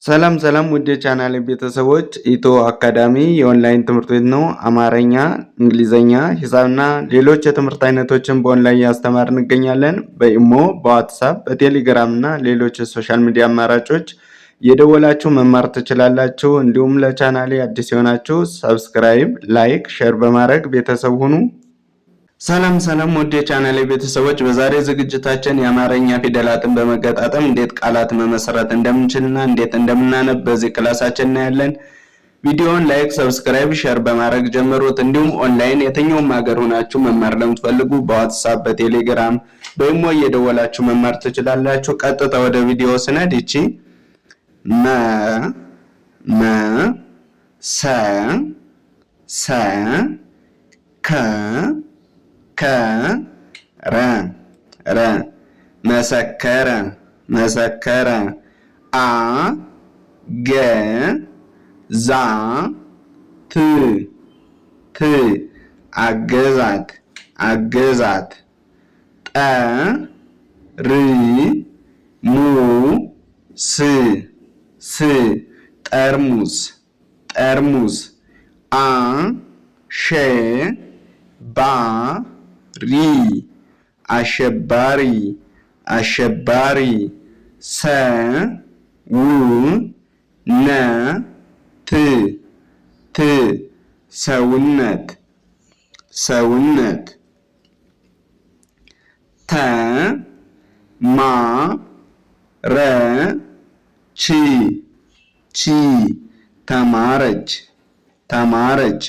ሰላም ሰላም ውድ የቻናሌ ቤተሰቦች ኢትዮ አካዳሚ የኦንላይን ትምህርት ቤት ነው። አማርኛ፣ እንግሊዘኛ፣ ሂሳብና ሌሎች የትምህርት አይነቶችን በኦንላይን እያስተማር እንገኛለን። በኢሞ፣ በዋትሳፕ፣ በቴሌግራም እና ሌሎች የሶሻል ሚዲያ አማራጮች የደወላችሁ መማር ትችላላችሁ። እንዲሁም ለቻናሌ አዲስ የሆናችሁ ሰብስክራይብ፣ ላይክ፣ ሼር በማድረግ ቤተሰብ ሁኑ። ሰላም ሰላም ውድ የቻናሌ ቤተሰቦች በዛሬ ዝግጅታችን የአማርኛ ፊደላትን በመገጣጠም እንዴት ቃላት መመስረት እንደምንችልና እንዴት እንደምናነብ በዚህ ክላሳችን እናያለን። ቪዲዮውን ላይክ፣ ሰብስክራይብ፣ ሼር በማድረግ ጀምሩት። እንዲሁም ኦንላይን የትኛውም ሀገር ሆናችሁ መማር ለምትፈልጉ በዋትስአፕ፣ በቴሌግራም፣ በኢሞ እየደወላችሁ መማር ትችላላችሁ። ቀጥታ ወደ ቪዲዮ ስነድ ይቺ ረ መሰከረ አገዛት ጠርሙስ አሸባሪ ሰውነት ተማረች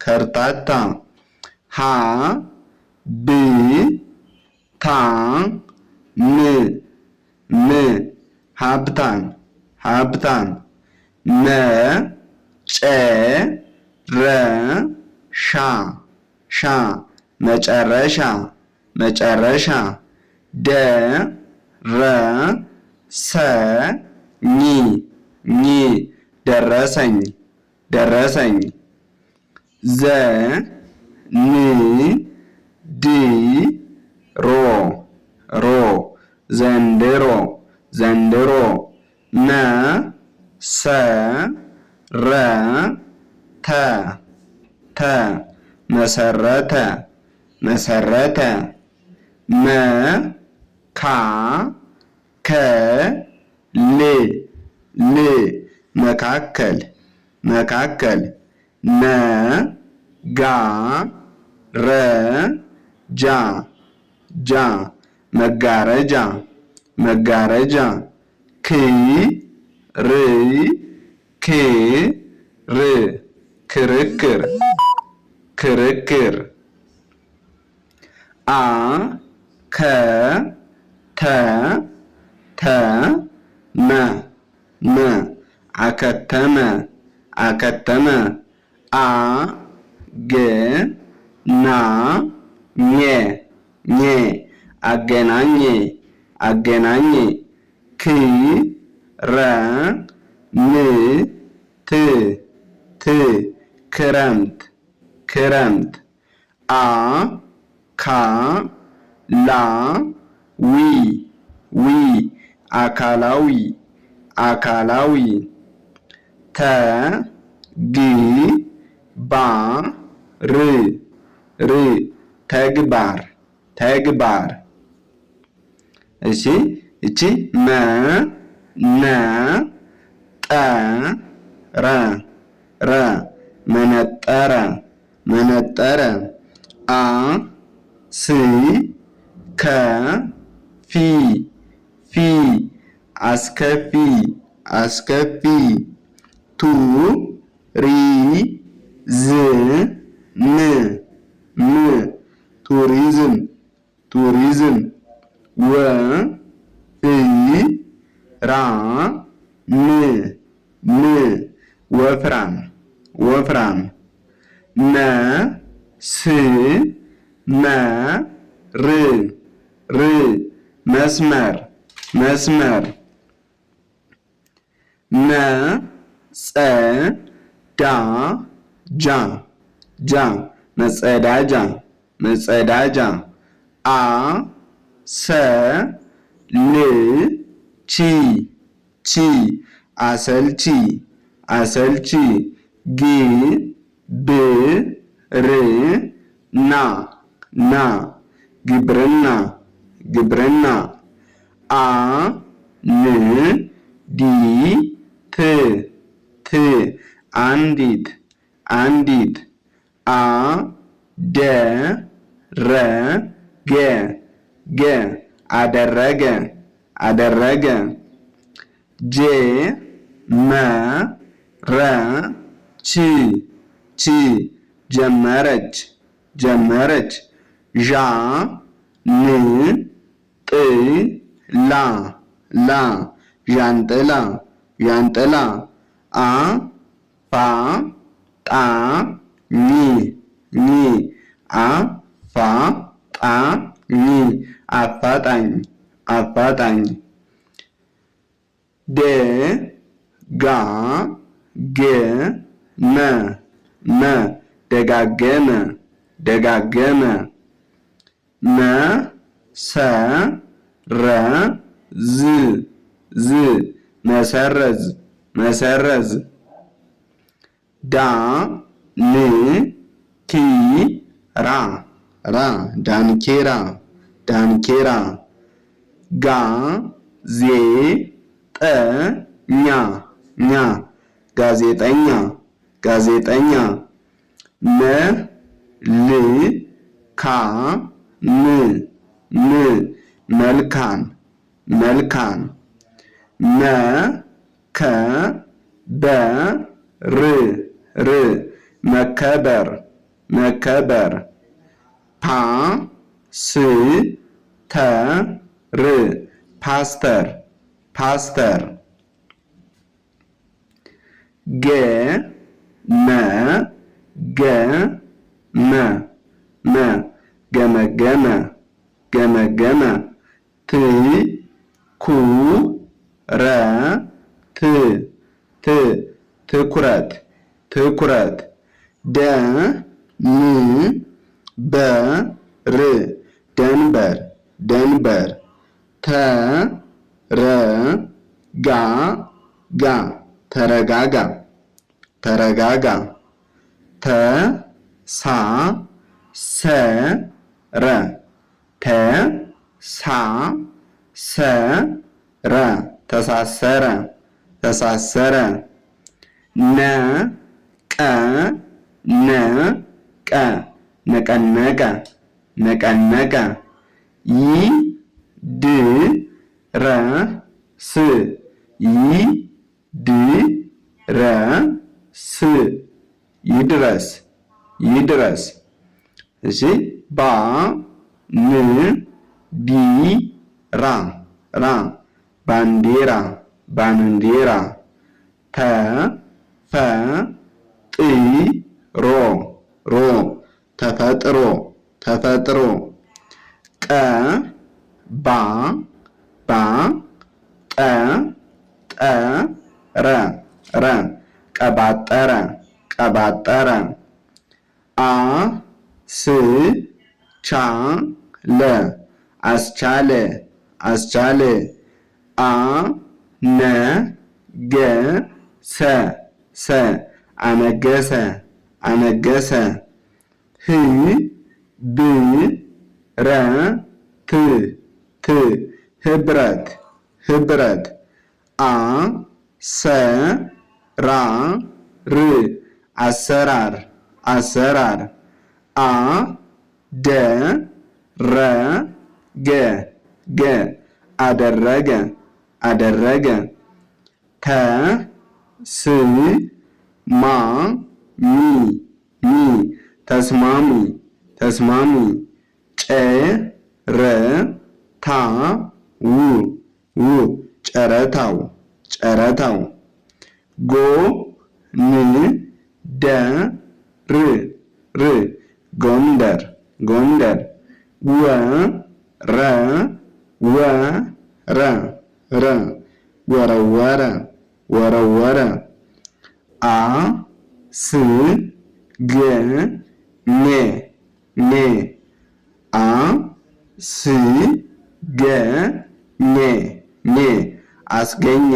ከርታታ ሀብታም መጨረሻ ደረሰኝ ዘንድሮ መሰረተ መካከል መጋረጃ ክርክር አከተመ አገናኘ ክረምት አካላዊ ተግባር እሺ እቺ መነጠረ አስከፊ ቱሪዝም ወፍራም መስመር መጸዳጃ መጸዳጃ መጸዳጃ አ ሰ ል ቺ ቺ አሰልቺ አሰልቺ ግ ብ ር ና ና ግብርና ግብርና አ ን ዲ ት ት አንዲት አንዲት አ ደ ረ ገ ገ አደረገ አደረገ ጀ መ ረ ች ች ጀመረች ጀመረች ዣ ን ጥ ላ ላ ዣንጥላ ዣንጥላ አ ፋ ጣ ኒ ኒ አ ፋ ጣ ኒ አፋጣኝ አፋጣኝ ደ ጋ ገ መ መ ደጋገመ ደጋገመ መ ሰ ረ ዝ ዝ መሰረዝ መሰረዝ ዳ ን ኪ ራ ራ ዳንኪራ ዳንኪራ ጋ ዜ ጠ ኛ ኛ ጋዜጠኛ ጋዜጠኛ መ ል ካ ም ም መልካም መልካም መ ከ በ ር ር መከበር መከበር ፓ ስ ተ ር ፓስተር ፓስተር ገ መ ገ መ መ ገመገመ ገመገመ ት ኩ ረ ት ት ትኩረት ትኩረት ደ ን በ ር ደንበር ደንበር ተ ረ ጋ ጋ ተረጋጋ ተረጋጋ ተ ሳ ሰ ረ ተ ሳ ሰ ረ ተሳሰረ ተሳሰረ ነ ቀ ነ ቀ ነቀነቀ ነቀነቀ ይ ድ ረ ስ ይ ድ ረ ስ ይድረስ ይድረስ እሺ ባ ን ዲ ራ ራ ባንዲራ ባንዲራ ተ ፈ ጥ ሮ ሮ ተፈጥሮ ተፈጥሮ ቀ ባ ባ ጠ ጠ ረ ረ ቀባጠረ ቀባጠረ አ ስ ቻ ለ አስቻለ አስቻለ አ ነ ገ ሰ ሰ አነገሰ አነገሰ ህ ብ ረ ት ት ህብረት ህብረት አ ሰ ራ ር አሰራር አሰራር አ ደ ረ ገ ገ አደረገ አደረገ ተ ስ ማ ሚ ሚ ተስማሚ ተስማሚ ጨ ረ ታ ው ው ጨረታው ጨረታው ጎ ን ደ ር ር ጎንደር ጎንደር ወ ረ ወ ረ ረ ወረወረ ወረወረ አ ስ ገ ኔ ኔ አ ስ ገ ኘ ኘ አስገኘ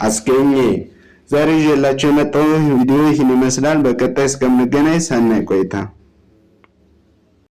አስገኘ። ዛሬ ይዤላችሁ የመጣው ቪዲዮ ይህን ይመስላል። በቀጣይ እስከምንገናኝ ሰናይ ቆይታ